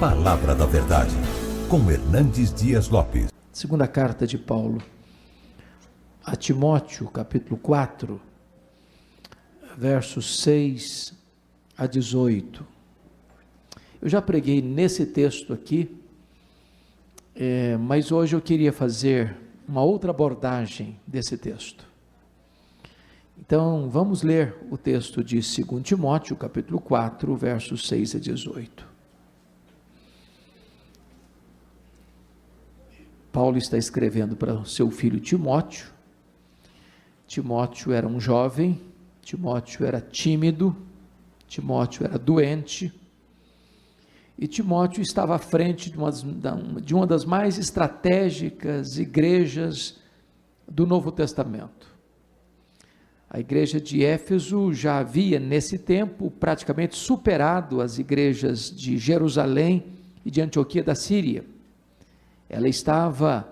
Palavra da Verdade, com Hernandes Dias Lopes. Segunda carta de Paulo a Timóteo, capítulo 4, versos 6 a 18. Eu já preguei nesse texto aqui, mas hoje eu queria fazer uma outra abordagem desse texto. Então, vamos ler o texto de 2 Timóteo, capítulo 4, versos 6 a 18. Paulo está escrevendo para o seu filho Timóteo. Timóteo era um jovem, Timóteo era tímido, Timóteo era doente, e Timóteo estava à frente de uma das mais estratégicas igrejas do Novo Testamento. A igreja de Éfeso já havia, nesse tempo, praticamente superado as igrejas de Jerusalém e de Antioquia da Síria. Ela estava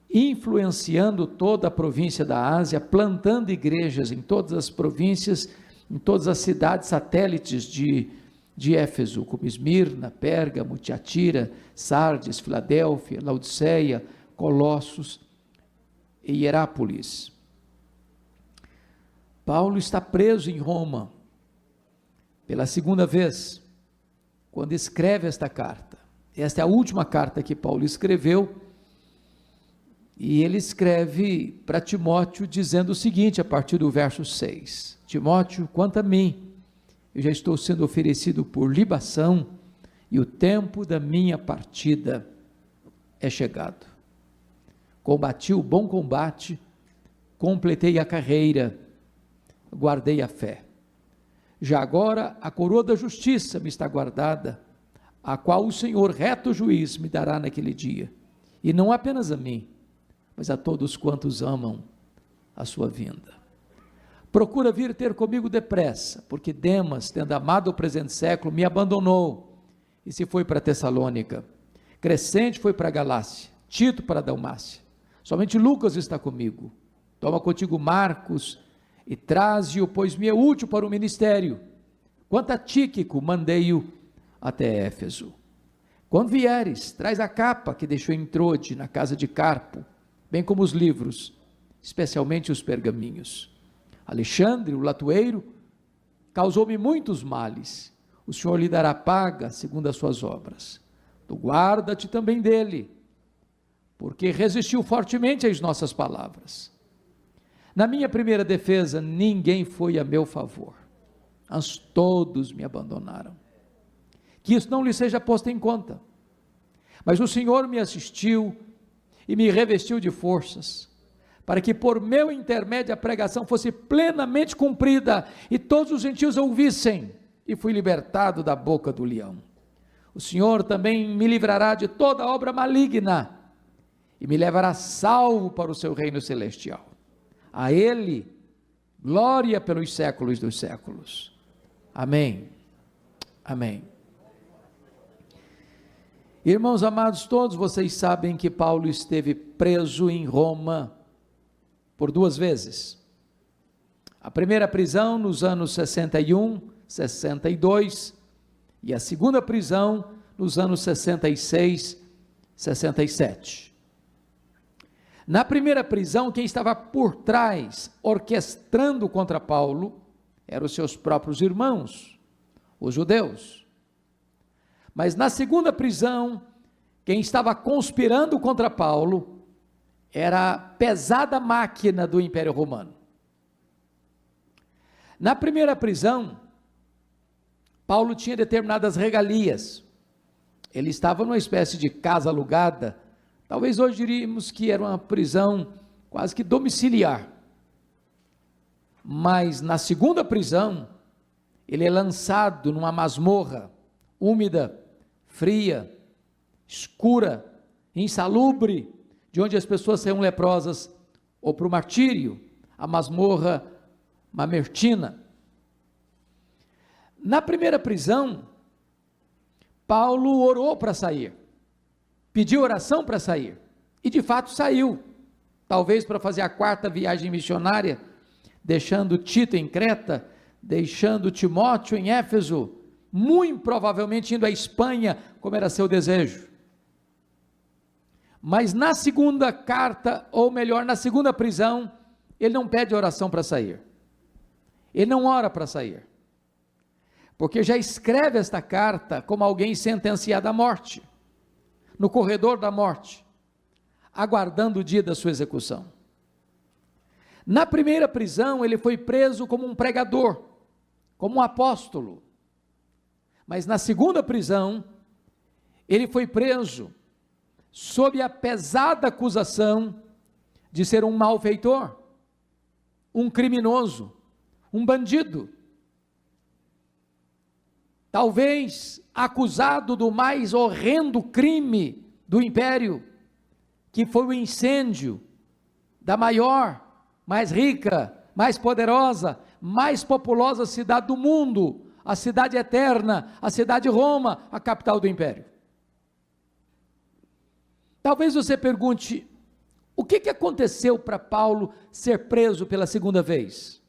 influenciando toda a província da Ásia, plantando igrejas em todas as províncias, em todas as cidades satélites de Éfeso, como Esmirna, Pérgamo, Tiatira, Sardes, Filadélfia, Laodiceia, Colossos e Hierápolis. Paulo está preso em Roma pela segunda vez, quando escreve esta carta. Esta é a última carta que Paulo escreveu, e ele escreve para Timóteo dizendo o seguinte, a partir do verso 6: Timóteo, quanto a mim, eu já estou sendo oferecido por libação, e o tempo da minha partida é chegado. Combati o bom combate, completei a carreira, guardei a fé. Já agora a coroa da justiça me está guardada, a qual o Senhor, reto juiz, me dará naquele dia, e não apenas a mim, mas a todos quantos amam a sua vinda. Procura vir ter comigo depressa, porque Demas, tendo amado o presente século, me abandonou, e se foi para Tessalônica. Crescente foi para a Galácia, Tito para a Dalmácia. Somente Lucas está comigo. Toma contigo Marcos, e traze-o, pois me é útil para o ministério. Quanto a Tíquico, mandei-o até Éfeso. Quando vieres, traz a capa que deixou em Trode, na casa de Carpo, bem como os livros, especialmente os pergaminhos. Alexandre, o latoeiro, causou-me muitos males. O Senhor lhe dará paga segundo as suas obras. Tu guarda-te também dele, porque resistiu fortemente às nossas palavras. Na minha primeira defesa, ninguém foi a meu favor, mas todos me abandonaram. Que isso não lhe seja posto em conta, mas o Senhor me assistiu e me revestiu de forças, para que por meu intermédio a pregação fosse plenamente cumprida, e todos os gentios a ouvissem, e fui libertado da boca do leão. O Senhor também me livrará de toda obra maligna, e me levará salvo para o seu reino celestial. A Ele, glória pelos séculos dos séculos. Amém. Amém. Irmãos amados, todos vocês sabem que Paulo esteve preso em Roma por 2 vezes. A primeira prisão nos anos 61, 62, e a segunda prisão nos anos 66, 67. Na primeira prisão, quem estava por trás, orquestrando contra Paulo, eram os seus próprios irmãos, os judeus. Mas na segunda prisão, quem estava conspirando contra Paulo, era a pesada máquina do Império Romano. Na primeira prisão, Paulo tinha determinadas regalias. Ele estava numa espécie de casa alugada. Talvez hoje diríamos que era uma prisão quase que domiciliar. Mas na segunda prisão, ele é lançado numa masmorra úmida, fria, escura, insalubre, de onde as pessoas saíam leprosas ou para o martírio, a masmorra mamertina. Na primeira prisão, Paulo orou para sair, pediu oração para sair, e de fato saiu, talvez para fazer a 4ª viagem missionária, deixando Tito em Creta, deixando Timóteo em Éfeso, muito provavelmente indo à Espanha, como era seu desejo. Mas na segunda carta, ou melhor, na segunda prisão, ele não pede oração para sair. Ele não ora para sair. Porque já escreve esta carta como alguém sentenciado à morte, no corredor da morte, aguardando o dia da sua execução. Na primeira prisão, ele foi preso como um pregador, como um apóstolo. Mas na segunda prisão, ele foi preso sob a pesada acusação de ser um malfeitor, um criminoso, um bandido. Talvez acusado do mais horrendo crime do império, que foi o incêndio da maior, mais rica, mais poderosa, mais populosa cidade do mundo, a cidade eterna, a cidade de Roma, a capital do império. Talvez você pergunte, o que aconteceu para Paulo ser preso pela segunda vez?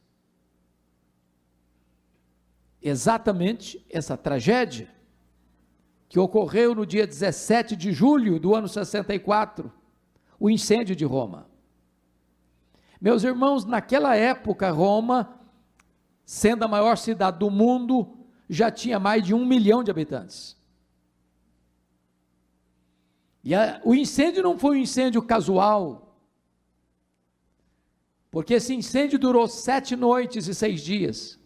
Exatamente essa tragédia que ocorreu no dia 17 de julho do ano 64, o incêndio de Roma. Meus irmãos, naquela época Roma, sendo a maior cidade do mundo, já tinha mais de 1 milhão de habitantes. E o incêndio não foi um incêndio casual, porque esse incêndio durou 7 noites e 6 dias.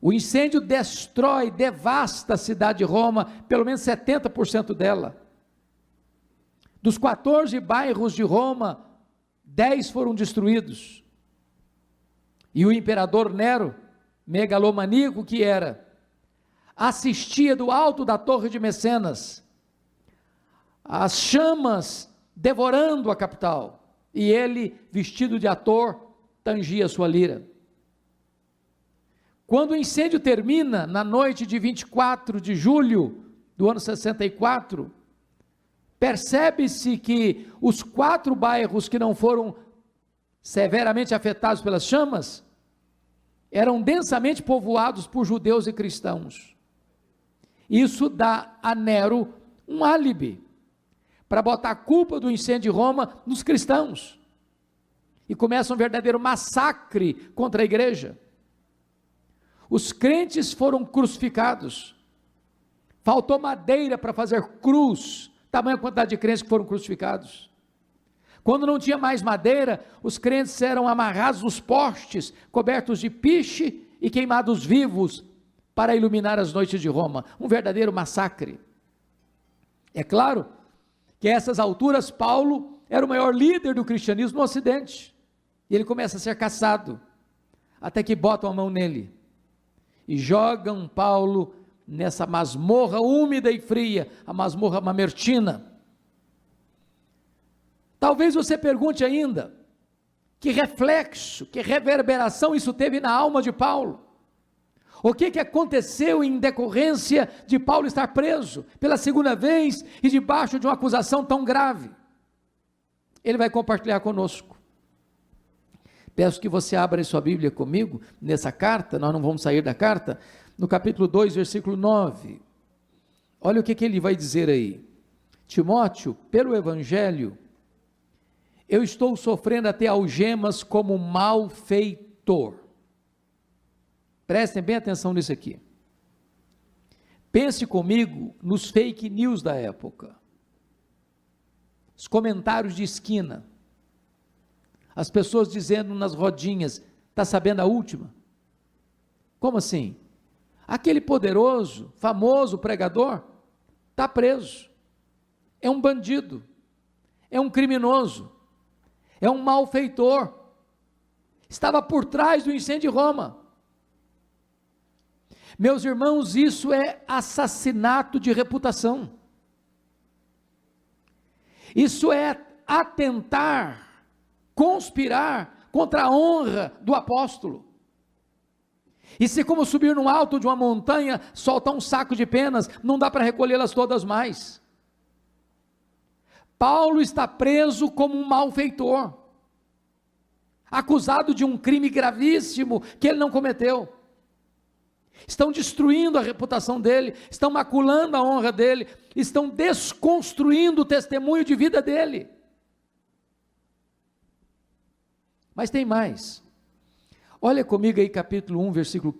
O incêndio destrói, devasta a cidade de Roma, pelo menos 70% dela. Dos 14 bairros de Roma, 10 foram destruídos. E o imperador Nero, megalomaníaco que era, assistia do alto da torre de Mecenas, as chamas devorando a capital, e ele, vestido de ator, tangia sua lira. Quando o incêndio termina, na noite de 24 de julho do ano 64, percebe-se que os 4 bairros que não foram severamente afetados pelas chamas, eram densamente povoados por judeus e cristãos. Isso dá a Nero um álibi, para botar a culpa do incêndio de Roma nos cristãos, e começa um verdadeiro massacre contra a igreja. Os crentes foram crucificados, faltou madeira para fazer cruz, tamanha quantidade de crentes que foram crucificados. Quando não tinha mais madeira, os crentes eram amarrados nos postes, cobertos de piche e queimados vivos, para iluminar as noites de Roma, um verdadeiro massacre. É claro que a essas alturas Paulo era o maior líder do cristianismo no Ocidente, e ele começa a ser caçado, até que botam a mão nele, e jogam Paulo nessa masmorra úmida e fria, a masmorra mamertina. Talvez você pergunte ainda, que reflexo, que reverberação isso teve na alma de Paulo? O que aconteceu em decorrência de Paulo estar preso pela segunda vez e debaixo de uma acusação tão grave? Ele vai compartilhar conosco. Peço que você abra sua Bíblia comigo, nessa carta, nós não vamos sair da carta, no capítulo 2, versículo 9. Olha o que ele vai dizer aí. Timóteo, pelo Evangelho, eu estou sofrendo até algemas como malfeitor. Prestem bem atenção nisso aqui. Pense comigo nos fake news da época. Os comentários de esquina. As pessoas dizendo nas rodinhas, está sabendo a última? Como assim? Aquele poderoso, famoso pregador, está preso. É um bandido. É um criminoso. É um malfeitor. Estava por trás do incêndio de Roma. Meus irmãos, isso é assassinato de reputação. Isso é atentar, conspirar contra a honra do apóstolo. Isso é como subir no alto de uma montanha, soltar um saco de penas, não dá para recolhê-las todas mais. Paulo está preso como um malfeitor, acusado de um crime gravíssimo que ele não cometeu. estão destruindo a reputação dele, estão maculando a honra dele, estão desconstruindo o testemunho de vida dele. Mas tem mais. Olha comigo aí capítulo 1, versículo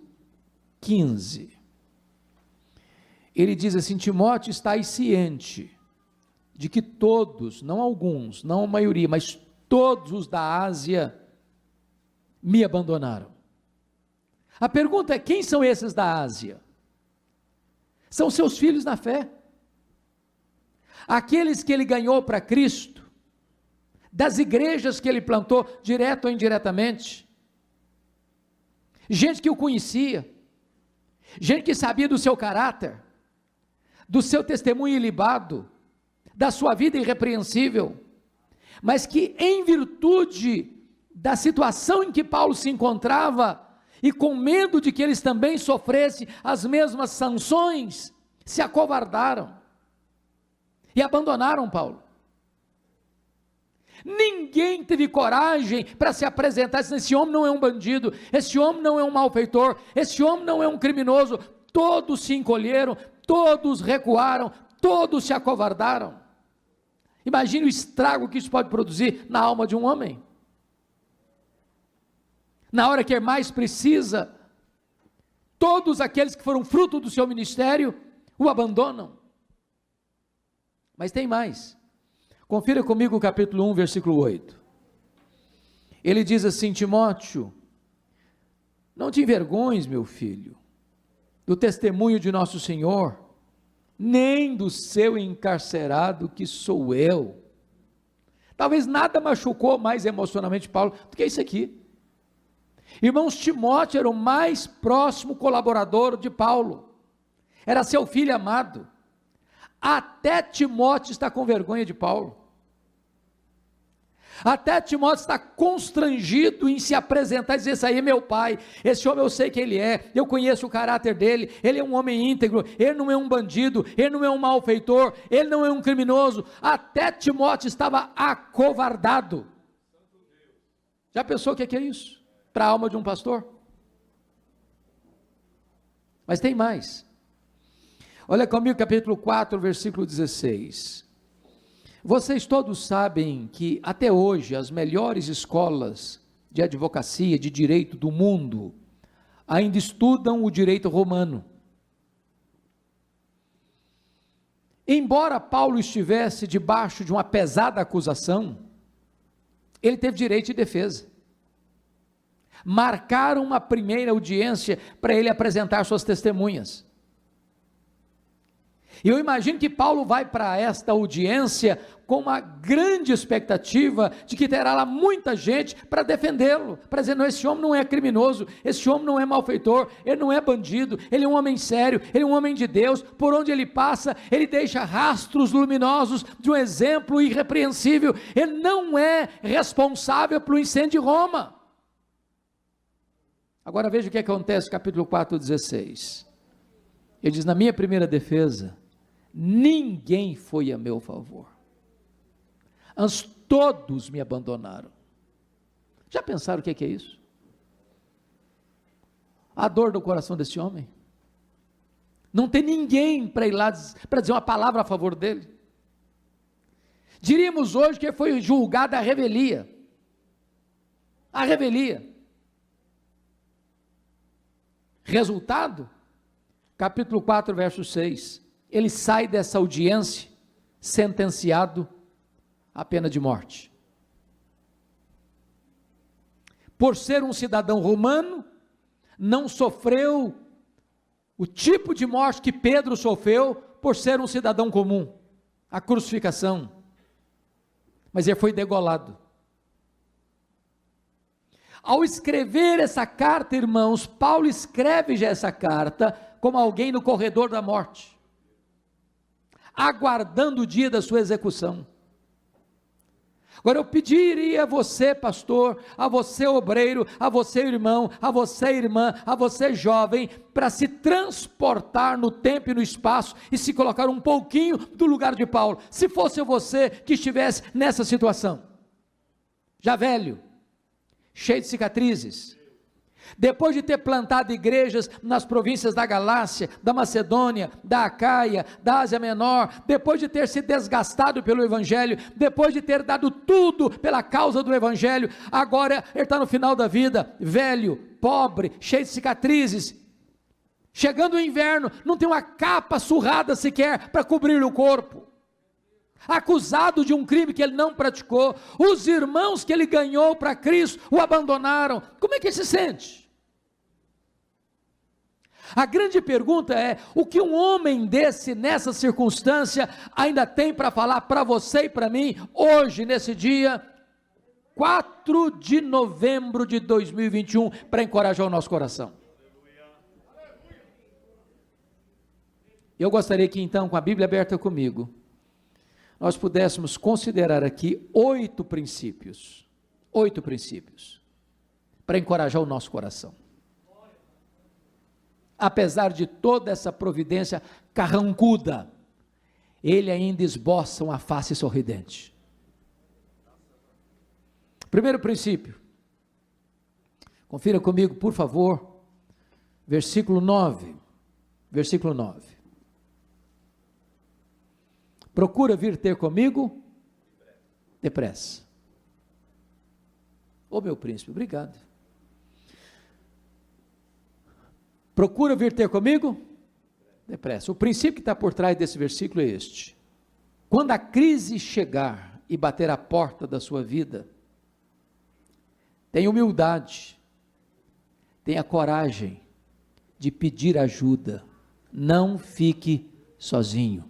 15. Ele diz assim: Timóteo, estai ciente de que todos, não alguns, não a maioria, mas todos os da Ásia me abandonaram. A pergunta é: quem são esses da Ásia? São seus filhos na fé, aqueles que ele ganhou para Cristo, das igrejas que ele plantou, direto ou indiretamente, gente que o conhecia, gente que sabia do seu caráter, do seu testemunho ilibado, da sua vida irrepreensível, mas que em virtude da situação em que Paulo se encontrava, e com medo de que eles também sofressem as mesmas sanções, se acovardaram, e abandonaram Paulo. Ninguém teve coragem para se apresentar, dizendo: esse homem não é um bandido, esse homem não é um malfeitor, esse homem não é um criminoso. Todos se encolheram, todos recuaram, todos se acovardaram. Imagine o estrago que isso pode produzir na alma de um homem. Na hora que mais precisa, todos aqueles que foram fruto do seu ministério o abandonam. Mas tem mais. Confira comigo o capítulo 1, versículo 8. Ele diz assim: Timóteo, não te envergonhes, meu filho, do testemunho de nosso Senhor, nem do seu encarcerado que sou eu. Talvez nada machucou mais emocionalmente Paulo do que isso aqui. Irmãos, Timóteo era o mais próximo colaborador de Paulo, era seu filho amado. Até Timóteo está com vergonha de Paulo, até Timóteo está constrangido em se apresentar e dizer: esse aí é meu pai, esse homem eu sei quem ele é, eu conheço o caráter dele, ele é um homem íntegro, ele não é um bandido, ele não é um malfeitor, ele não é um criminoso. Até Timóteo estava acovardado. Já pensou o que é isso para a alma de um pastor? Mas tem mais. Olha comigo capítulo 4, versículo 16. Vocês todos sabem que até hoje as melhores escolas de advocacia, de direito do mundo, ainda estudam o direito romano. Embora Paulo estivesse debaixo de uma pesada acusação, ele teve direito de defesa. Marcaram uma primeira audiência para ele apresentar suas testemunhas. E eu imagino que Paulo vai para esta audiência com uma grande expectativa de que terá lá muita gente para defendê-lo, para dizer: não, esse homem não é criminoso, esse homem não é malfeitor, ele não é bandido, ele é um homem sério, ele é um homem de Deus, por onde ele passa, ele deixa rastros luminosos de um exemplo irrepreensível, ele não é responsável pelo incêndio de Roma. Agora veja o que acontece, capítulo 4, 16. Ele diz: na minha primeira defesa, ninguém foi a meu favor, antes todos me abandonaram. Já pensaram o que é isso? A dor do coração desse homem, não tem ninguém para ir lá para dizer uma palavra a favor dele. Diríamos hoje que foi julgado à revelia, resultado, capítulo 4, verso 6, ele sai dessa audiência sentenciado à pena de morte. Por ser um cidadão romano, não sofreu o tipo de morte que Pedro sofreu por ser um cidadão comum, a crucificação, mas ele foi degolado. Ao escrever essa carta, irmãos, Paulo escreve já essa carta como alguém no corredor da morte, aguardando o dia da sua execução. Agora eu pediria a você, pastor, a você, obreiro, a você, irmão, a você, irmã, a você, jovem, para se transportar no tempo e no espaço e se colocar um pouquinho do lugar de Paulo. Se fosse você que estivesse nessa situação, já velho, cheio de cicatrizes, depois de ter plantado igrejas nas províncias da Galácia, da Macedônia, da Acaia, da Ásia Menor, depois de ter se desgastado pelo Evangelho, depois de ter dado tudo pela causa do Evangelho, agora ele está no final da vida, velho, pobre, cheio de cicatrizes, chegando o inverno, não tem uma capa surrada sequer para cobrir o corpo, acusado de um crime que ele não praticou, os irmãos que ele ganhou para Cristo o abandonaram. Como é que ele se sente? A grande pergunta é: o que um homem desse, nessa circunstância, ainda tem para falar para você e para mim, hoje, nesse dia 4 de novembro de 2021, para encorajar o nosso coração? Eu gostaria que então, com a Bíblia aberta comigo, nós pudéssemos considerar aqui 8 princípios, para encorajar o nosso coração. Apesar de toda essa providência carrancuda, ele ainda esboça uma face sorridente. Primeiro princípio, confira comigo, por favor, versículo 9, procura vir ter comigo depressa. Ô meu príncipe, obrigado. Procura vir ter comigo depressa. O princípio que está por trás desse versículo é este: quando a crise chegar e bater a porta da sua vida, tenha humildade, tenha coragem de pedir ajuda, não fique sozinho.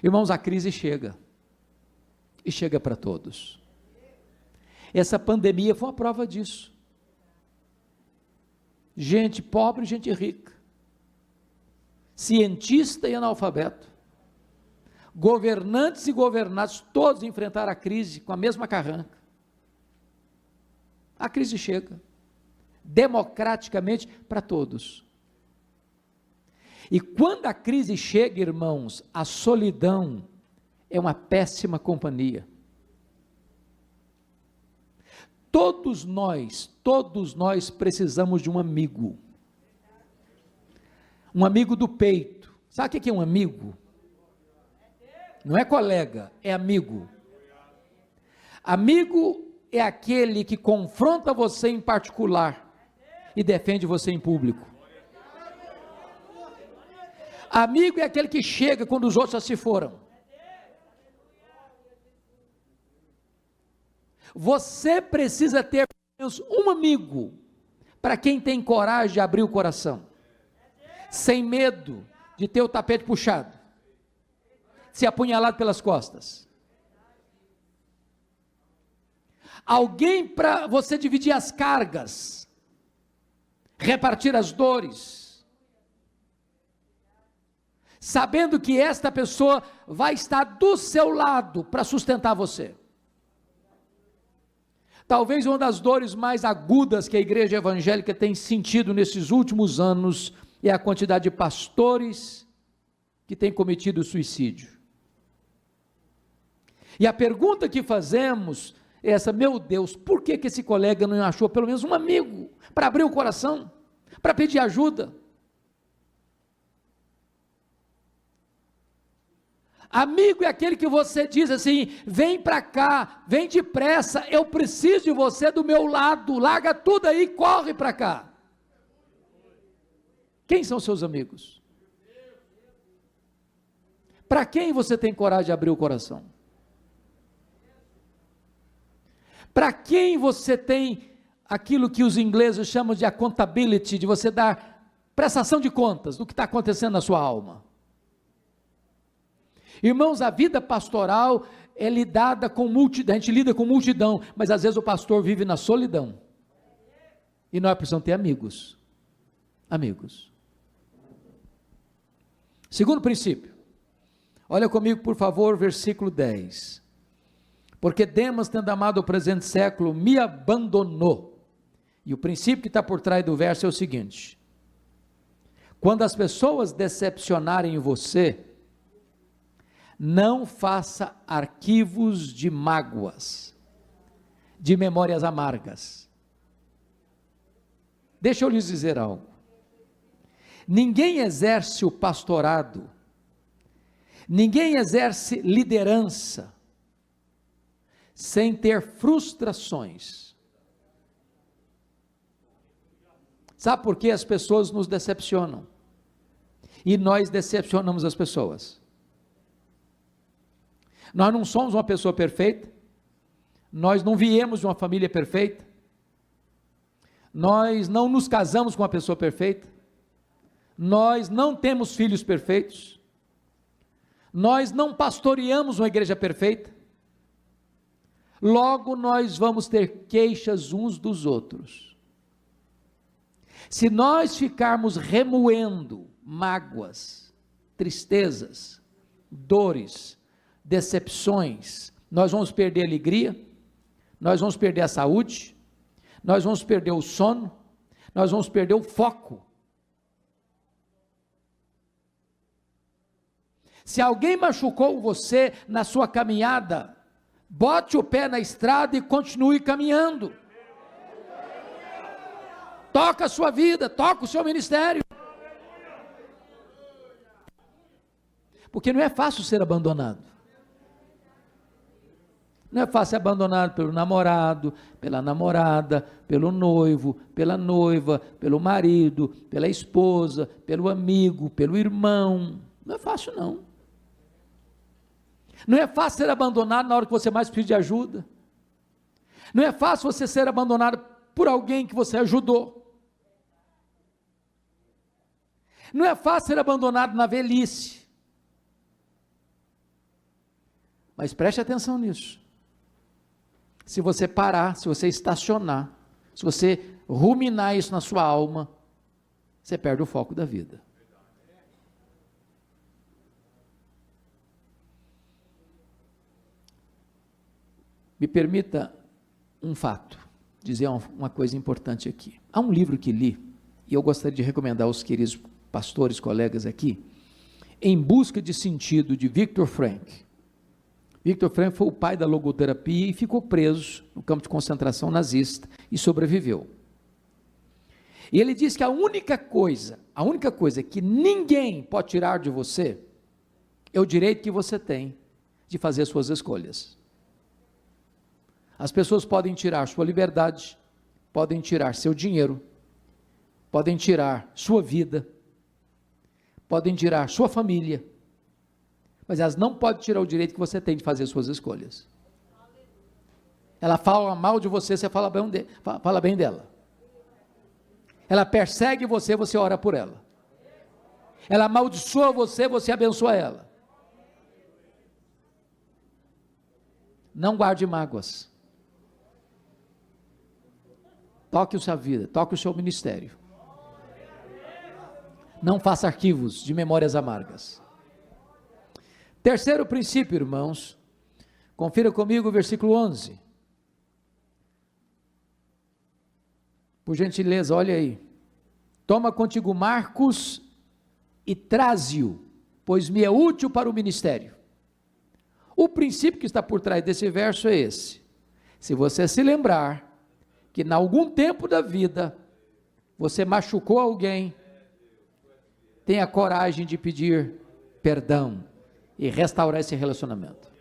Irmãos, a crise chega, e chega para todos. Essa pandemia foi uma prova disso. Gente pobre, gente rica, cientista e analfabeto, governantes e governados, todos enfrentaram a crise com a mesma carranca. A crise chega, democraticamente para todos. E quando a crise chega, irmãos, a solidão é uma péssima companhia. Todos nós precisamos de um amigo do peito. Sabe o que é um amigo? Não é colega, é amigo. Amigo é aquele que confronta você em particular e defende você em público. Amigo é aquele que chega quando os outros já se foram. Você precisa ter pelo menos um amigo, para quem tem coragem de abrir o coração, sem medo de ter o tapete puxado, ser apunhalado pelas costas. Alguém para você dividir as cargas, repartir as dores, sabendo que esta pessoa vai estar do seu lado para sustentar você. Talvez uma das dores mais agudas que a igreja evangélica tem sentido nesses últimos anos é a quantidade de pastores que têm cometido suicídio. E a pergunta que fazemos é essa: meu Deus, por que esse colega não achou pelo menos um amigo para abrir o coração, para pedir ajuda? Amigo é aquele que você diz assim: vem para cá, vem depressa, eu preciso de você do meu lado, larga tudo aí, corre para cá. Quem são seus amigos? Para quem você tem coragem de abrir o coração? Para quem você tem aquilo que os ingleses chamam de accountability, de você dar prestação de contas do que está acontecendo na sua alma? Irmãos, a vida pastoral é lidada com multidão, a gente lida com multidão, mas às vezes o pastor vive na solidão, e nós precisamos ter amigos. Segundo princípio, olha comigo por favor, versículo 10, porque Demas, tendo amado o presente século, me abandonou. E o princípio que está por trás do verso é o seguinte: quando as pessoas decepcionarem você, não faça arquivos de mágoas, de memórias amargas. Deixa eu lhes dizer algo. Ninguém exerce o pastorado, ninguém exerce liderança sem ter frustrações. Sabe por que as pessoas nos decepcionam? E nós decepcionamos as pessoas. Nós não somos uma pessoa perfeita, nós não viemos de uma família perfeita, nós não nos casamos com uma pessoa perfeita, nós não temos filhos perfeitos, nós não pastoreamos uma igreja perfeita, logo nós vamos ter queixas uns dos outros. Se nós ficarmos remoendo mágoas, tristezas, dores, decepções, nós vamos perder a alegria, nós vamos perder a saúde, nós vamos perder o sono, nós vamos perder o foco. Se alguém machucou você na sua caminhada, bote o pé na estrada e continue caminhando. Toca a sua vida, toca o seu ministério. Porque não é fácil ser abandonado. Não é fácil ser abandonado pelo namorado, pela namorada, pelo noivo, pela noiva, pelo marido, pela esposa, pelo amigo, pelo irmão. Não é fácil não. Não é fácil ser abandonado na hora que você mais precisa de ajuda. Não é fácil você ser abandonado por alguém que você ajudou. Não é fácil ser abandonado na velhice. Mas preste atenção nisso. Se você parar, se você estacionar, se você ruminar isso na sua alma, você perde o foco da vida. Me permita um fato, dizer uma coisa importante aqui. Há um livro que li, e eu gostaria de recomendar aos queridos pastores, colegas aqui, Em Busca de Sentido, de Viktor Frankl. Viktor Frankl foi o pai da logoterapia e ficou preso no campo de concentração nazista e sobreviveu. E ele diz que a única coisa que ninguém pode tirar de você é o direito que você tem de fazer as suas escolhas. As pessoas podem tirar sua liberdade, podem tirar seu dinheiro, podem tirar sua vida, podem tirar sua família, mas elas não podem tirar o direito que você tem de fazer as suas escolhas. Ela fala mal de você, você fala bem dela. Ela persegue você, você ora por ela. Ela amaldiçoa você, você abençoa ela. Não guarde mágoas. Toque a sua vida, toque o seu ministério. Não faça arquivos de memórias amargas. Terceiro princípio, irmãos, confira comigo o versículo 11. Por gentileza, olha aí. Toma contigo Marcos e traze-o, pois me é útil para o ministério. O princípio que está por trás desse verso é esse. Se você se lembrar que em algum tempo da vida você machucou alguém, tenha coragem de pedir perdão e restaurar esse relacionamento.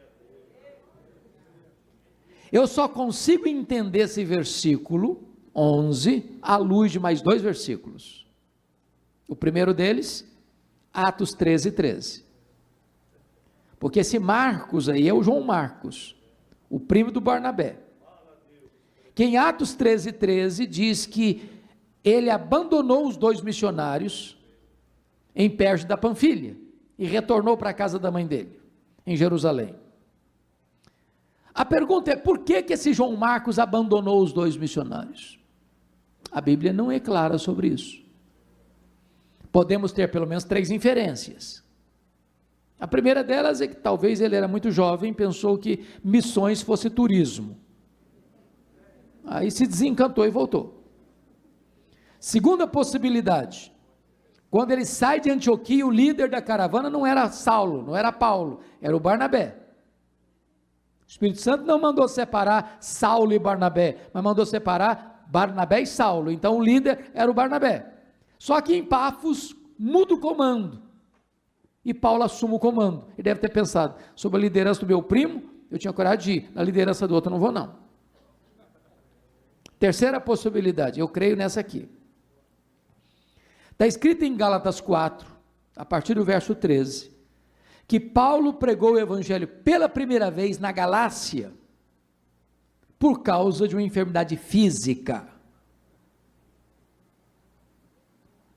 Eu só consigo entender esse versículo 11 à luz de mais dois versículos. O primeiro deles, Atos 13:13. Porque esse Marcos aí é o João Marcos, o primo do Barnabé. Que em Atos 13:13 diz que ele abandonou os dois missionários em Perge da Panfilha e retornou para a casa da mãe dele, em Jerusalém. A pergunta é, por que esse João Marcos abandonou os dois missionários? A Bíblia não é clara sobre isso. Podemos ter pelo menos três inferências. A primeira delas é que talvez ele era muito jovem, pensou que missões fosse turismo. Aí se desencantou e voltou. Segunda possibilidade, quando ele sai de Antioquia, o líder da caravana não era Saulo, não era Paulo, era o Barnabé. O Espírito Santo não mandou separar Saulo e Barnabé, mas mandou separar Barnabé e Saulo. Então o líder era o Barnabé. Só que em Pafos muda o comando. E Paulo assume o comando. Ele deve ter pensado, sobre a liderança do meu primo, eu tinha coragem de ir. Na liderança do outro eu não vou não. Terceira possibilidade, eu creio nessa aqui. Está escrito em Gálatas 4, a partir do verso 13, que Paulo pregou o evangelho pela primeira vez na Galácia, por causa de uma enfermidade física.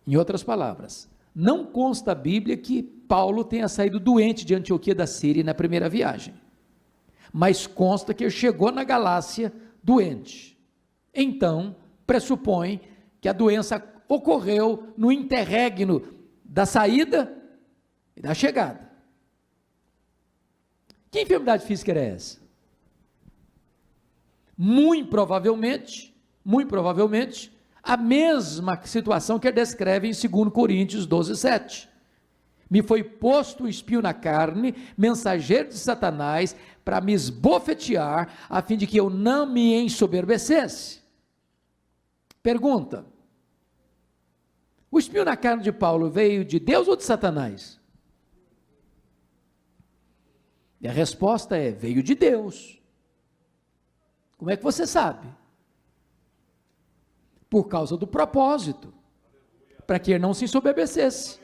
Em outras palavras, não consta a Bíblia que Paulo tenha saído doente de Antioquia da Síria na primeira viagem, mas consta que ele chegou na Galácia doente. Então, pressupõe que a doença ocorreu no interregno da saída e da chegada. Que enfermidade física era essa? Muito provavelmente, a mesma situação que ele descreve em 2 Coríntios 12, 7. Me foi posto um espinho na carne, mensageiro de Satanás, para me esbofetear, a fim de que eu não me ensoberbecesse. Pergunta: o espinho na carne de Paulo veio de Deus ou de Satanás? E a resposta é: veio de Deus. Como é que você sabe? Por causa do propósito, para que ele não se ensoberbecesse.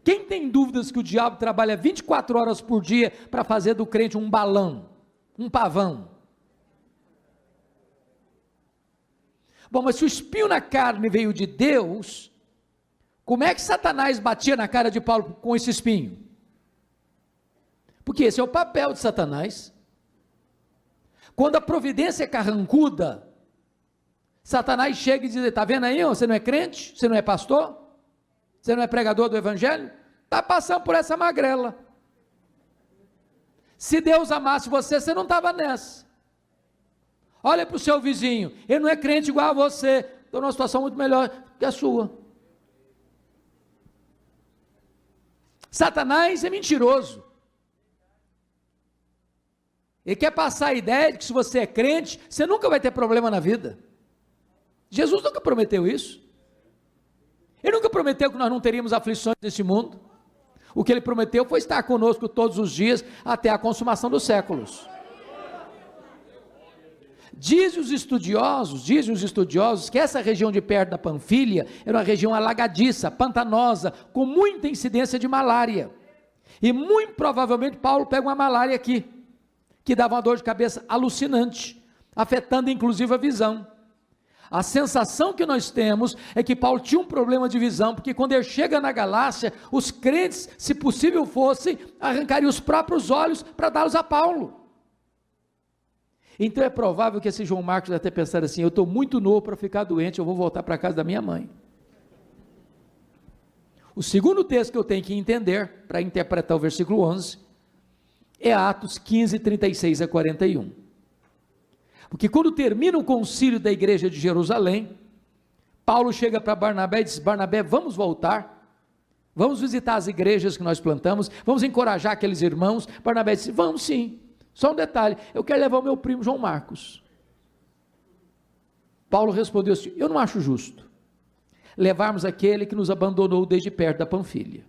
Quem tem dúvidas que o diabo trabalha 24 horas por dia para fazer do crente um balão, um pavão? Bom, mas se o espinho na carne veio de Deus, como é que Satanás batia na cara de Paulo com esse espinho? Porque esse é o papel de Satanás. Quando a providência é carrancuda, Satanás chega e diz: está vendo aí, você não é crente? Você não é pastor? Você não é pregador do evangelho? Está passando por essa magrela. Se Deus amasse você, você não estava nessa. Olha para o seu vizinho, ele não é crente igual a você, está numa situação muito melhor que a sua. Satanás é mentiroso. Ele quer passar a ideia de que se você é crente, você nunca vai ter problema na vida. Jesus nunca prometeu isso. Ele nunca prometeu que nós não teríamos aflições nesse mundo. O que ele prometeu foi estar conosco todos os dias até a consumação dos séculos. Dizem os estudiosos que essa região de perto da Panfilha era uma região alagadiça, pantanosa, com muita incidência de malária. E muito provavelmente Paulo pega uma malária aqui, que dava uma dor de cabeça alucinante, afetando inclusive a visão. A sensação que nós temos é que Paulo tinha um problema de visão, porque quando ele chega na Galácia, os crentes, se possível fosse, arrancariam os próprios olhos para dá-los a Paulo. Então é provável que esse João Marcos deve ter pensado assim: eu estou muito novo para ficar doente, eu vou voltar para a casa da minha mãe. O segundo texto que eu tenho que entender, para interpretar o versículo 11, é Atos 15, 36 a 41. Porque quando termina o concílio da igreja de Jerusalém, Paulo chega para Barnabé e diz: Barnabé, vamos voltar, vamos visitar as igrejas que nós plantamos, vamos encorajar aqueles irmãos. Barnabé disse: vamos sim, só um detalhe, eu quero levar o meu primo João Marcos. Paulo respondeu assim: eu não acho justo levarmos aquele que nos abandonou desde perto da Panfilha.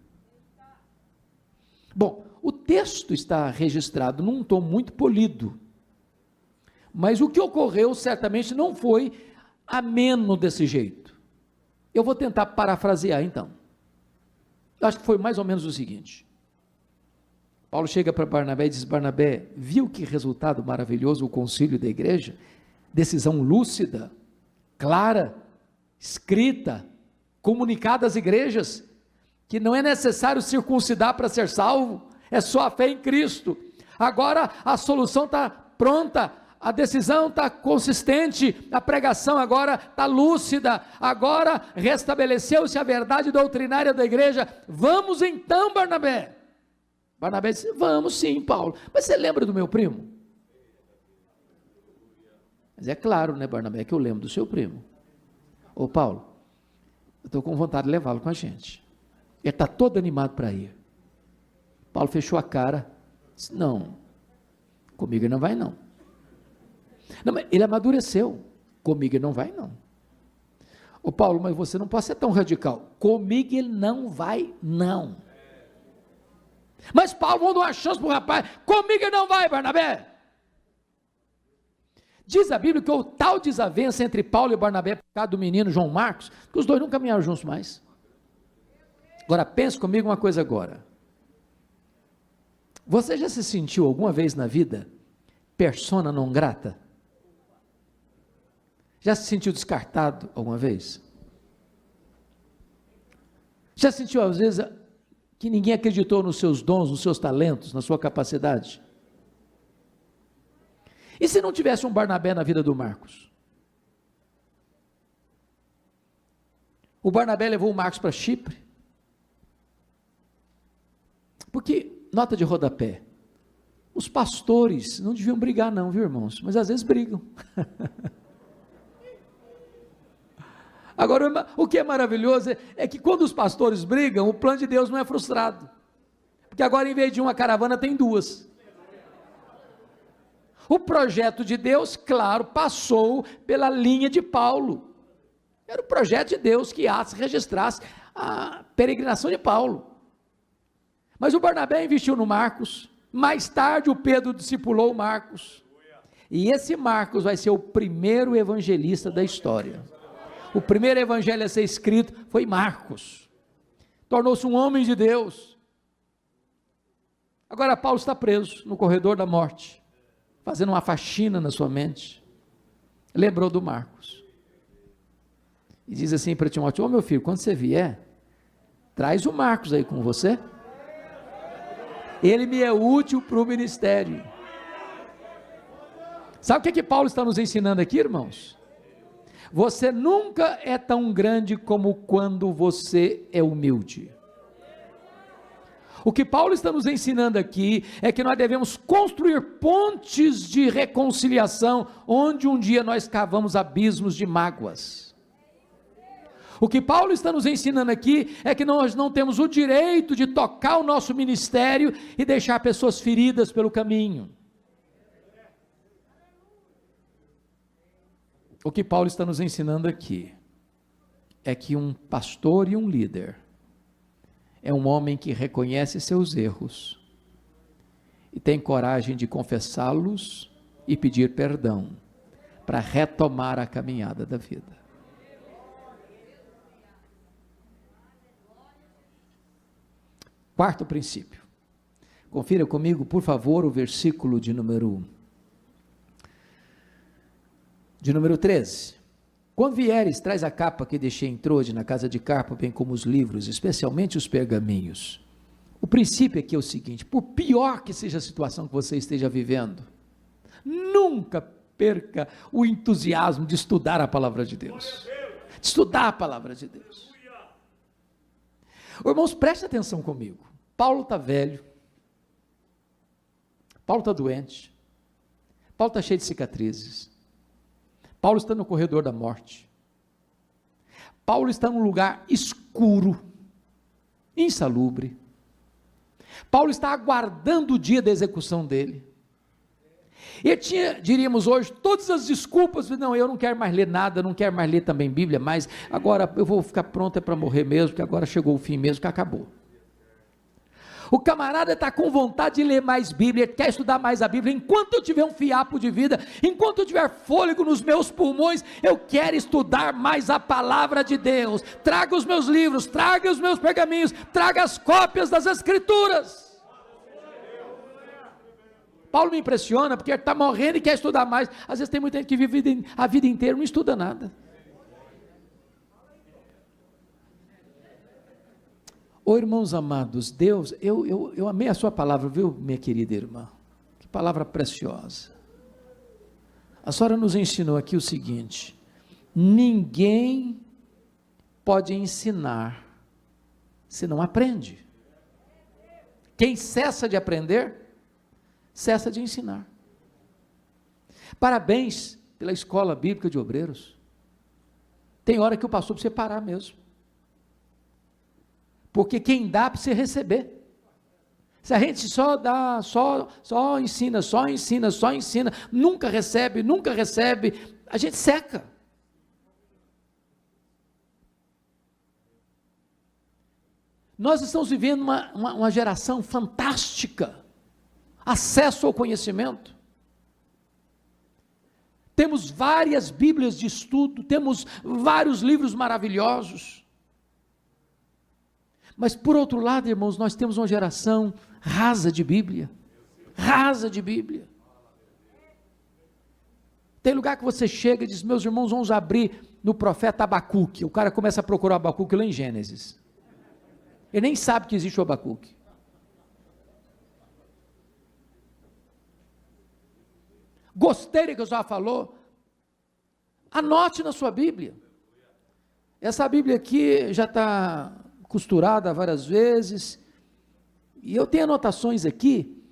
Bom, o texto está registrado num tom muito polido, mas o que ocorreu certamente não foi ameno desse jeito. Eu vou tentar parafrasear então. Eu acho que foi mais ou menos o seguinte: Paulo chega para Barnabé e diz: Barnabé, viu que resultado maravilhoso o concílio da igreja? Decisão lúcida, clara, escrita, comunicada às igrejas, que não é necessário circuncidar para ser salvo, é só a fé em Cristo. Agora a solução está pronta, a decisão está consistente, a pregação agora está lúcida, agora restabeleceu-se a verdade doutrinária da igreja. Vamos então, Barnabé. Barnabé disse: vamos sim, Paulo, mas você lembra do meu primo? Mas é claro, né, Barnabé, que eu lembro do seu primo. Ô Paulo, eu estou com vontade de levá-lo com a gente, ele está todo animado para ir. Paulo fechou a cara, disse: não, Comigo ele não vai não. Não, mas ele amadureceu. Comigo ele não vai não. Ô Paulo, mas você não pode ser tão radical. Comigo ele não vai não. Mas Paulo, vamos dar uma chance para o rapaz. Comigo ele não vai, Barnabé. Diz a Bíblia que houve tal desavença entre Paulo e Barnabé por causa do menino João Marcos, que os dois não caminharam juntos mais. Agora, pense comigo uma coisa agora. Você já se sentiu alguma vez na vida persona non grata? Já se sentiu descartado alguma vez? Já sentiu às vezes que ninguém acreditou nos seus dons, nos seus talentos, na sua capacidade? E se não tivesse um Barnabé na vida do Marcos? O Barnabé levou o Marcos para Chipre. Porque, nota de rodapé, os pastores não deviam brigar não, viu irmãos? Mas às vezes brigam. Agora, o que é maravilhoso é que quando os pastores brigam, o plano de Deus não é frustrado. Porque agora, em vez de uma caravana, tem duas. O projeto de Deus, claro, passou pela linha de Paulo. Era o projeto de Deus que se registrasse a peregrinação de Paulo. Mas o Barnabé investiu no Marcos. Mais tarde o Pedro discipulou o Marcos. E esse Marcos vai ser o primeiro evangelista da história. O primeiro evangelho a ser escrito foi Marcos. Tornou-se um homem de Deus. Agora Paulo está preso no corredor da morte, fazendo uma faxina na sua mente. Lembrou do Marcos. E diz assim para Timóteo: ô meu filho, quando você vier, traz o Marcos aí com você. Ele me é útil para o ministério. Sabe o que Paulo está nos ensinando aqui, irmãos? Você nunca é tão grande como quando você é humilde. O que Paulo está nos ensinando aqui é que nós devemos construir pontes de reconciliação, onde um dia nós cavamos abismos de mágoas. O que Paulo está nos ensinando aqui é que nós não temos o direito de tocar o nosso ministério e deixar pessoas feridas pelo caminho. O que Paulo está nos ensinando aqui é que um pastor e um líder é um homem que reconhece seus erros e tem coragem de confessá-los e pedir perdão para retomar a caminhada da vida. Quarto princípio. Confira comigo, por favor, o versículo de número 13. Quando vieres, traz a capa que deixei em Trode, na casa de Carpo, bem como os livros, especialmente os pergaminhos. O princípio aqui é o seguinte: por pior que seja a situação que você esteja vivendo, nunca perca o entusiasmo de estudar a palavra de Deus. De estudar a palavra de Deus. Irmãos, preste atenção comigo. Paulo está velho. Paulo está doente. Paulo está cheio de cicatrizes. Paulo está no corredor da morte. Paulo está num lugar escuro, insalubre. Paulo está aguardando o dia da execução dele. Ele tinha, diríamos hoje, todas as desculpas: não, eu não quero mais ler nada, não quero mais ler também Bíblia, mas agora eu vou ficar pronto para morrer mesmo, que agora chegou o fim mesmo, que acabou. O camarada está com vontade de ler mais Bíblia, ele quer estudar mais a Bíblia. Enquanto eu tiver um fiapo de vida, enquanto eu tiver fôlego nos meus pulmões, eu quero estudar mais a palavra de Deus. Traga os meus livros, traga os meus pergaminhos, traga as cópias das Escrituras. Paulo me impressiona porque ele está morrendo e quer estudar mais. Às vezes tem muita gente que vive a vida inteira e não estuda nada. Ô irmãos amados, Deus, eu amei a sua palavra, viu, minha querida irmã? Que palavra preciosa. A senhora nos ensinou aqui o seguinte: ninguém pode ensinar se não aprende. Quem cessa de aprender, cessa de ensinar. Parabéns pela Escola Bíblica de Obreiros. Tem hora que o pastor precisa parar mesmo. Porque quem dá precisa receber. Se a gente só ensina, nunca recebe, a gente seca. Nós estamos vivendo uma geração fantástica, acesso ao conhecimento. Temos várias Bíblias de estudo, temos vários livros maravilhosos. Mas, por outro lado, irmãos, nós temos uma geração rasa de Bíblia. Rasa de Bíblia. Tem lugar que você chega e diz, meus irmãos, vamos abrir no profeta Abacuque. O cara começa a procurar Abacuque lá em Gênesis. Ele nem sabe que existe o Abacuque. Gostei do que o senhor falou. Anote na sua Bíblia. Essa Bíblia aqui já está costurada várias vezes. E eu tenho anotações aqui,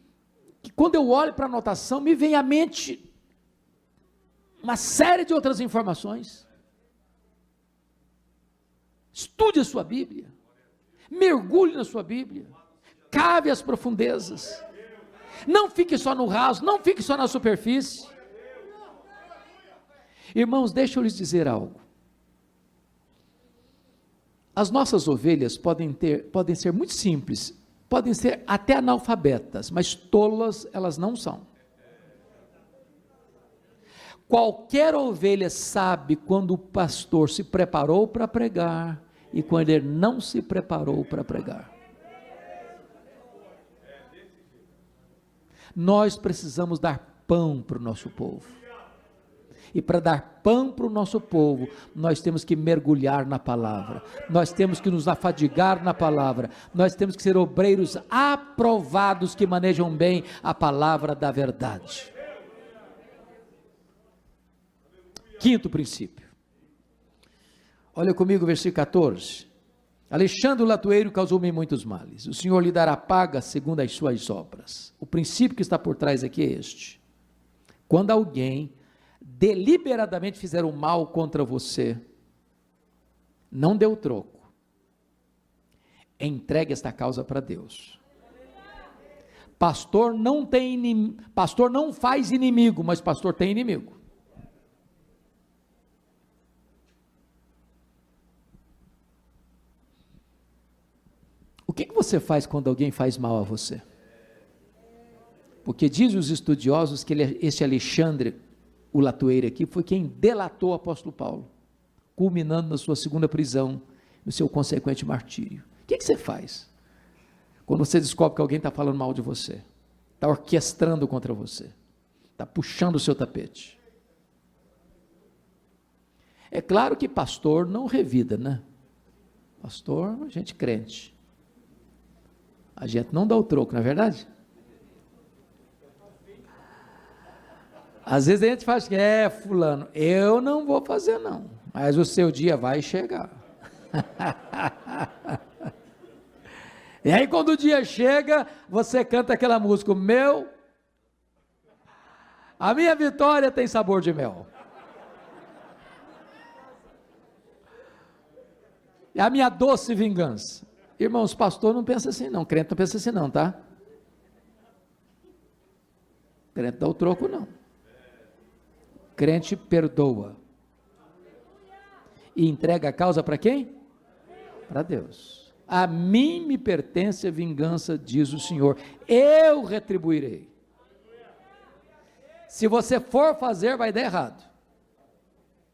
que quando eu olho para a anotação, me vem à mente uma série de outras informações. Estude a sua Bíblia. Mergulhe na sua Bíblia. Cave as profundezas. Não fique só no raso, não fique só na superfície. Irmãos, deixa eu lhes dizer algo. As nossas ovelhas podem ser muito simples, podem ser até analfabetas, mas tolas elas não são. Qualquer ovelha sabe quando o pastor se preparou para pregar e quando ele não se preparou para pregar. Nós precisamos dar pão para o nosso povo. E para dar pão para o nosso povo, nós temos que mergulhar na palavra, nós temos que nos afadigar na palavra, nós temos que ser obreiros aprovados que manejam bem a palavra da verdade. Quinto princípio. Olha comigo o versículo 14. Alexandre o latoeiro causou-me muitos males. O Senhor lhe dará paga segundo as suas obras. O princípio que está por trás aqui é este. Quando alguém deliberadamente fizer o mal contra você, não dê o troco. Entregue esta causa para Deus. Pastor pastor não faz inimigo, mas pastor tem inimigo. O que você faz quando alguém faz mal a você? Porque dizem os estudiosos que esse Alexandre, o latoeiro aqui, foi quem delatou o apóstolo Paulo, culminando na sua segunda prisão, no seu consequente martírio. O que você faz quando você descobre que alguém está falando mal de você, está orquestrando contra você, está puxando o seu tapete? É claro que pastor não revida, né? Pastor, gente crente. A gente não dá o troco, não é verdade? Às vezes a gente faz que fulano, eu não vou fazer não, mas o seu dia vai chegar. E aí quando o dia chega, você canta aquela música, a minha vitória tem sabor de mel. É a minha doce vingança. Irmãos, pastor não pensa assim não, crente não pensa assim não, tá? Crente dá o troco não. Crente perdoa. E entrega a causa para quem? Para Deus. A mim me pertence a vingança, diz o Senhor. Eu retribuirei. Se você for fazer, vai dar errado.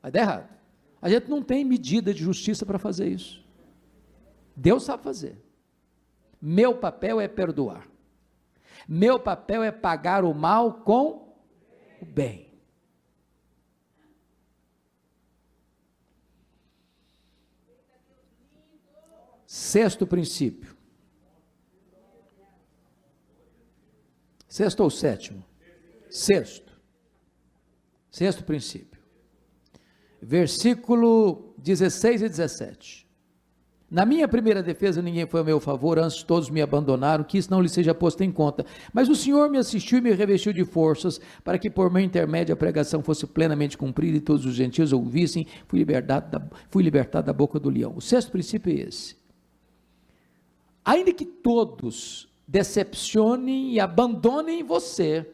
Vai dar errado. A gente não tem medida de justiça para fazer isso. Deus sabe fazer. Meu papel é perdoar. Meu papel é pagar o mal com o bem. Sexto princípio. Sexto ou sétimo? Sexto. Sexto princípio. Versículo 16 e 17. Na minha primeira defesa ninguém foi ao meu favor, antes todos me abandonaram, que isso não lhe seja posto em conta. Mas o Senhor me assistiu e me revestiu de forças, para que por meu intermédio a pregação fosse plenamente cumprida e todos os gentios ouvissem, fui libertado da boca do leão. O sexto princípio é esse. Ainda que todos decepcionem e abandonem você,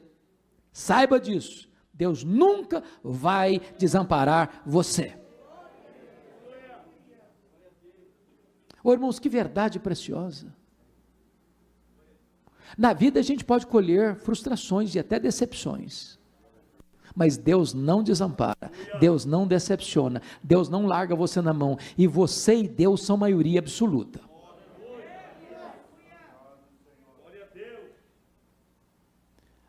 saiba disso, Deus nunca vai desamparar você. Oh, irmãos, que verdade preciosa. Na vida a gente pode colher frustrações e até decepções, mas Deus não desampara, Deus não decepciona, Deus não larga você na mão, e você e Deus são maioria absoluta.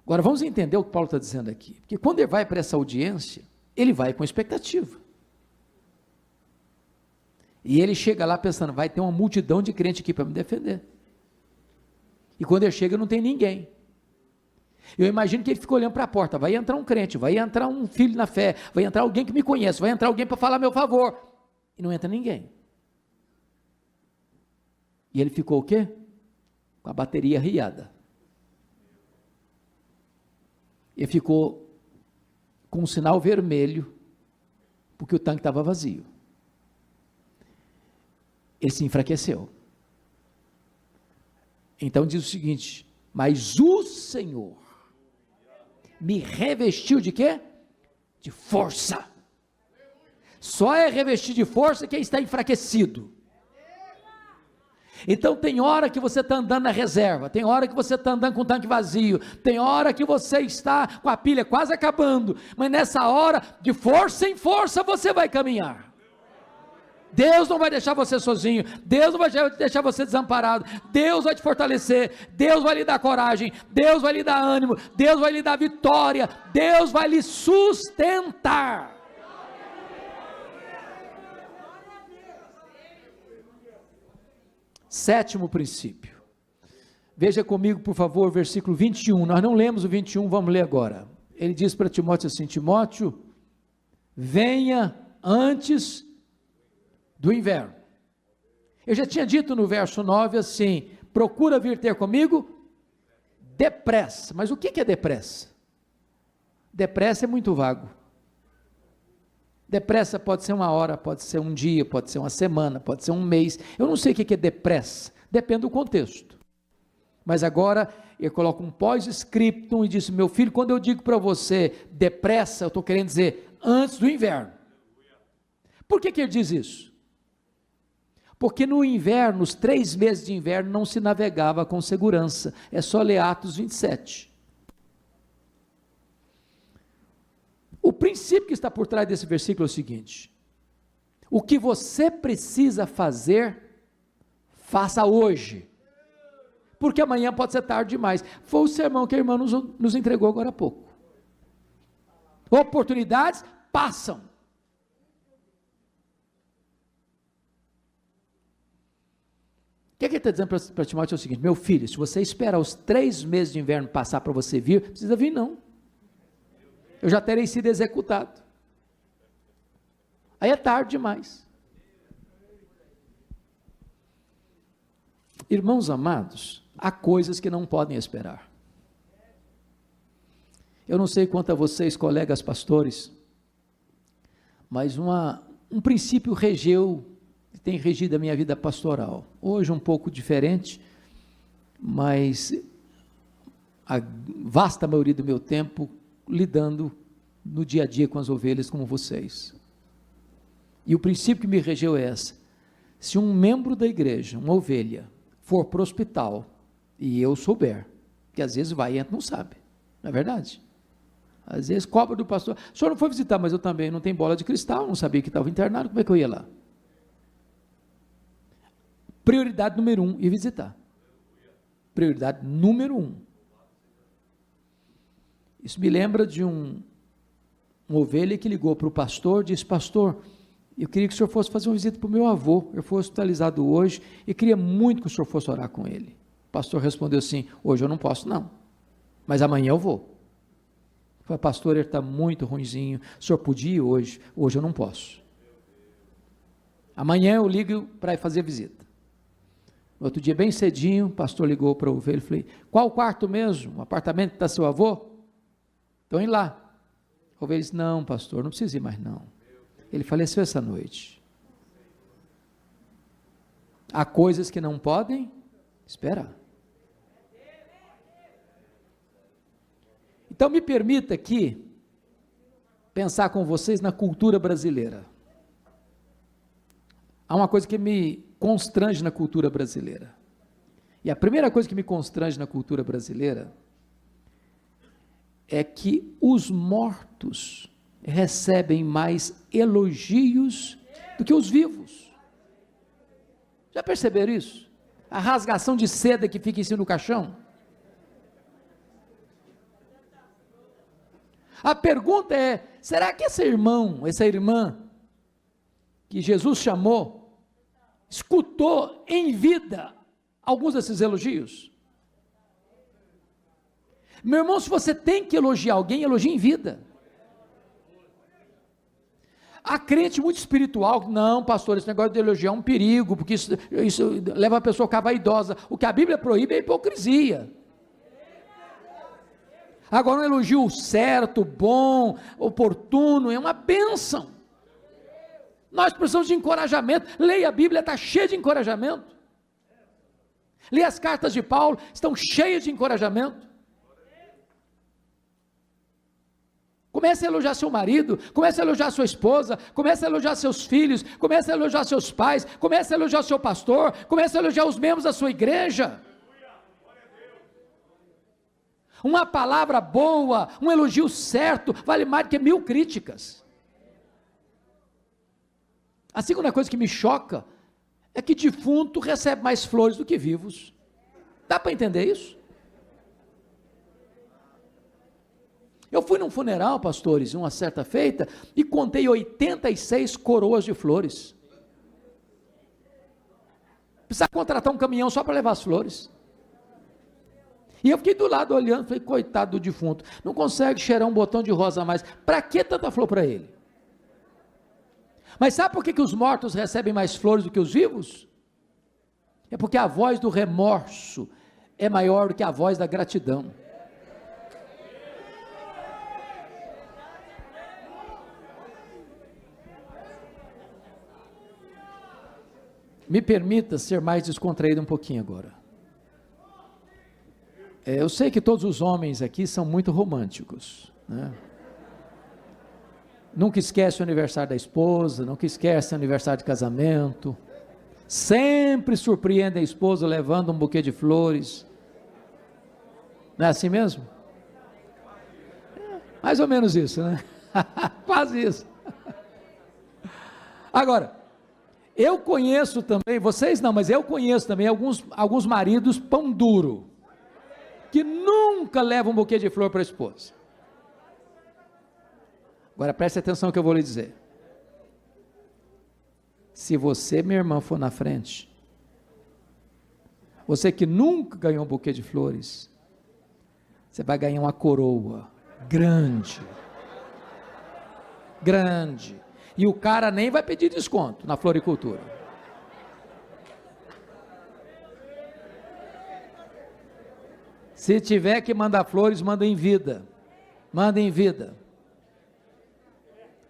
Agora vamos entender o que Paulo está dizendo aqui, porque quando ele vai para essa audiência, ele vai com expectativa, e ele chega lá pensando, vai ter uma multidão de crente aqui para me defender, e quando ele chega não tem ninguém. Eu imagino que ele ficou olhando para a porta, vai entrar um crente, vai entrar um filho na fé, vai entrar alguém que me conhece, vai entrar alguém para falar a meu favor, e não entra ninguém. E ele ficou o quê? Com a bateria riada. Ele ficou com um sinal vermelho, porque o tanque estava vazio. Ele se enfraqueceu. Então diz o seguinte, mas o Senhor me revestiu de quê? De força. Só é revestido de força quem está enfraquecido. Então tem hora que você está andando na reserva, tem hora que você está andando com o tanque vazio, tem hora que você está com a pilha quase acabando, mas nessa hora, de força em força, você vai caminhar. Deus não vai deixar você sozinho, Deus não vai deixar você desamparado, Deus vai te fortalecer, Deus vai lhe dar coragem, Deus vai lhe dar ânimo, Deus vai lhe dar vitória, Deus vai lhe sustentar. Sétimo princípio, veja comigo por favor o versículo 21, nós não lemos o 21, vamos ler agora. Ele diz para Timóteo assim, Timóteo, venha antes do inverno. Eu já tinha dito no verso 9 assim, procura vir ter comigo depressa, mas o que é depressa? Depressa é muito vago. Depressa pode ser uma hora, pode ser um dia, pode ser uma semana, pode ser um mês, eu não sei o que é depressa, depende do contexto, mas agora ele coloca um pós-scriptum e diz, meu filho, quando eu digo para você depressa, eu estou querendo dizer antes do inverno. Por que ele diz isso? Porque no inverno, os 3 meses de inverno não se navegava com segurança, é só ler Atos 27. O princípio que está por trás desse versículo é o seguinte, o que você precisa fazer, faça hoje, porque amanhã pode ser tarde demais. Foi o sermão que a irmã nos entregou agora há pouco. Oportunidades passam. O que ele está dizendo para Timóteo é o seguinte, meu filho, se você esperar os 3 meses de inverno passar para você vir, não precisa vir não. Eu já terei sido executado. Aí é tarde demais. Irmãos amados, há coisas que não podem esperar. Eu não sei quanto a vocês, colegas pastores, mas um princípio tem regido a minha vida pastoral. Hoje um pouco diferente, mas a vasta maioria do meu tempo lidando no dia a dia com as ovelhas como vocês. E o princípio que me regeu é esse: se um membro da igreja, uma ovelha, for para o hospital, e eu souber, que às vezes vai e entra, não sabe, não é verdade? Às vezes cobra do pastor, o senhor não foi visitar, mas eu também não tenho bola de cristal, não sabia que estava internado, como é que eu ia lá? Prioridade número 1, ir visitar. Prioridade número 1. Isso me lembra de uma ovelha que ligou para o pastor, disse, pastor, eu queria que o senhor fosse fazer uma visita para o meu avô, eu fui hospitalizado hoje, e queria muito que o senhor fosse orar com ele. O pastor respondeu assim, hoje eu não posso não, mas amanhã eu vou. Eu falei, pastor, ele está muito ruinzinho, o senhor podia ir hoje eu não posso. Amanhã eu ligo para ir fazer a visita. No outro dia, bem cedinho, o pastor ligou para a ovelha, e falei, qual o quarto mesmo? O apartamento que está seu avô? Estão indo lá. A ovelha disse, não pastor, não precisa ir mais não. Ele faleceu essa noite. Há coisas que não podem esperar. Então me permita aqui pensar com vocês na cultura brasileira. Há uma coisa que me constrange na cultura brasileira. E a primeira coisa que me constrange na cultura brasileira é que os mortos recebem mais elogios do que os vivos. Já perceberam isso? A rasgação de seda que fica em cima do caixão. A pergunta é, será que esse irmão, essa irmã, que Jesus chamou, escutou em vida alguns desses elogios? Meu irmão, se você tem que elogiar alguém, elogie em vida. Há crente muito espiritual, não, pastor, esse negócio de elogiar é um perigo, porque isso leva a pessoa a ficar vaidosa. O que a Bíblia proíbe é a hipocrisia. Agora, um elogio certo, bom, oportuno, é uma bênção. Nós precisamos de encorajamento. Leia a Bíblia, está cheia de encorajamento. Leia as cartas de Paulo, estão cheias de encorajamento. Comece a elogiar seu marido, comece a elogiar sua esposa, comece a elogiar seus filhos, comece a elogiar seus pais, comece a elogiar seu pastor, comece a elogiar os membros da sua igreja. Uma palavra boa, um elogio certo, vale mais do que 1000 críticas. A segunda coisa que me choca é que defunto recebe mais flores do que vivos. Dá para entender isso? Eu fui num funeral, pastores, uma certa feita, e contei 86 coroas de flores. Precisava contratar um caminhão só para levar as flores. E eu fiquei do lado olhando, falei, coitado do defunto, não consegue cheirar um botão de rosa a mais, para que tanta flor para ele? Mas sabe por que os mortos recebem mais flores do que os vivos? É porque a voz do remorso é maior do que a voz da gratidão. Me permita ser mais descontraído um pouquinho agora. Eu sei que todos os homens aqui são muito românticos, né? Nunca esquece o aniversário da esposa, nunca esquece o aniversário de casamento, sempre surpreende a esposa levando um buquê de flores. Não é assim mesmo? Mais ou menos isso, né? Quase isso. Agora, eu conheço também, vocês não, mas eu conheço também alguns maridos pão duro, que nunca levam um buquê de flor para a esposa. Agora preste atenção no que eu vou lhe dizer. Se você, minha irmã, for na frente, você que nunca ganhou um buquê de flores, você vai ganhar uma coroa grande, grande, e o cara nem vai pedir desconto na floricultura. Se tiver que mandar flores, manda em vida, manda em vida.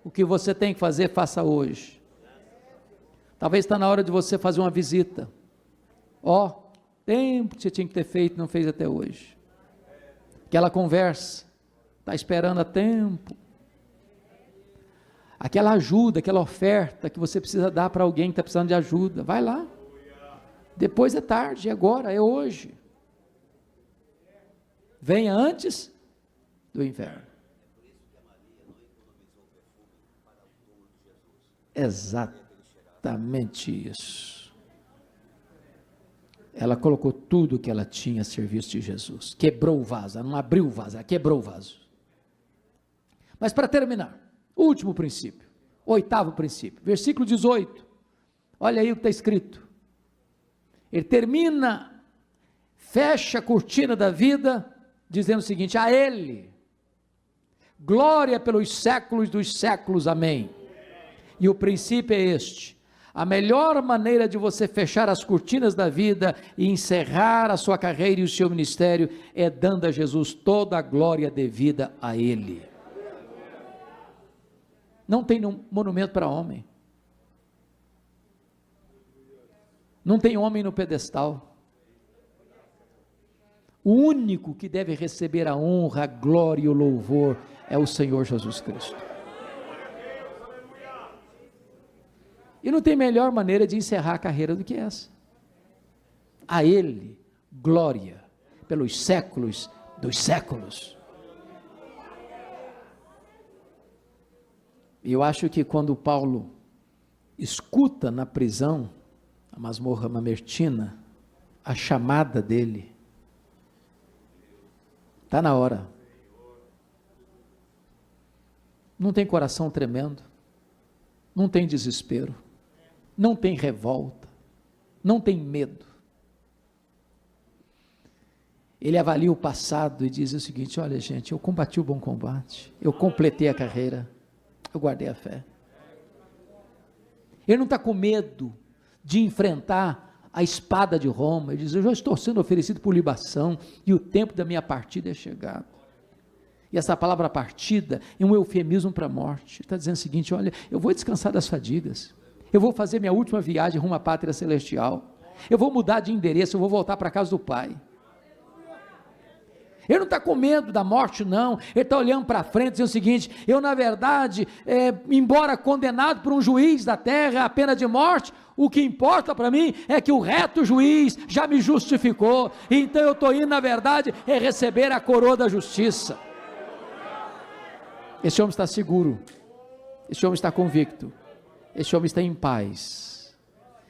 O que você tem que fazer, faça hoje. Talvez está na hora de você fazer uma visita. Tempo que você tinha que ter feito, não fez até hoje. Aquela conversa, está esperando há tempo. Aquela ajuda, aquela oferta que você precisa dar para alguém que está precisando de ajuda, vai lá. Depois é tarde, é agora, é hoje. Venha antes do inverno. Exatamente isso. Ela colocou tudo que ela tinha a serviço de Jesus. Quebrou o vaso, ela não abriu o vaso, ela quebrou o vaso. Mas para terminar, o último princípio, o 8º princípio, versículo 18, olha aí o que está escrito. Ele termina, fecha a cortina da vida, dizendo o seguinte: a Ele, glória pelos séculos dos séculos, amém. E o princípio é este: a melhor maneira de você fechar as cortinas da vida e encerrar a sua carreira e o seu ministério é dando a Jesus toda a glória devida a Ele. Não tem monumento para homem, não tem homem no pedestal. O único que deve receber a honra, a glória e o louvor é o Senhor Jesus Cristo. E não tem melhor maneira de encerrar a carreira do que essa. A Ele, glória, pelos séculos dos séculos. E eu acho que quando Paulo escuta na prisão, a masmorra mamertina, a chamada dele, está na hora. Não tem coração tremendo, não tem desespero, não tem revolta, não tem medo. Ele avalia o passado e diz o seguinte: olha, gente, eu combati o bom combate, eu completei a carreira, eu guardei a fé. Ele não está com medo de enfrentar a espada de Roma. Ele diz: eu já estou sendo oferecido por libação e o tempo da minha partida é chegado. E essa palavra partida é um eufemismo para a morte. Ele está dizendo o seguinte: olha, eu vou descansar das fadigas, eu vou fazer minha última viagem rumo à pátria celestial, eu vou mudar de endereço, eu vou voltar para a casa do Pai. Ele não está com medo da morte, não. Ele está olhando para frente e dizendo o seguinte: eu, na verdade, embora condenado por um juiz da terra à pena de morte, o que importa para mim é que o reto juiz já me justificou. Então eu estou indo, na verdade, receber a coroa da justiça. Esse homem está seguro, esse homem está convicto, esse homem está em paz.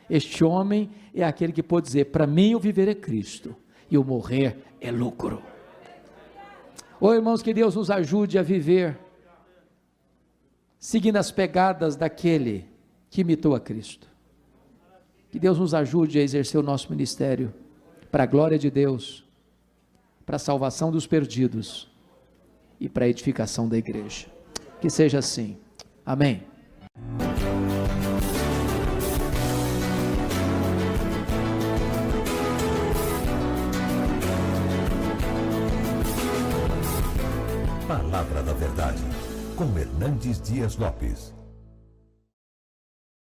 Este homem é aquele que pode dizer: para mim o viver é Cristo e o morrer é lucro. Oh, irmãos, que Deus nos ajude a viver seguindo as pegadas daquele que imitou a Cristo. Que Deus nos ajude a exercer o nosso ministério para a glória de Deus, para a salvação dos perdidos e para a edificação da igreja. Que seja assim. Amém. Palavra da Verdade, com Hernandes Dias Lopes.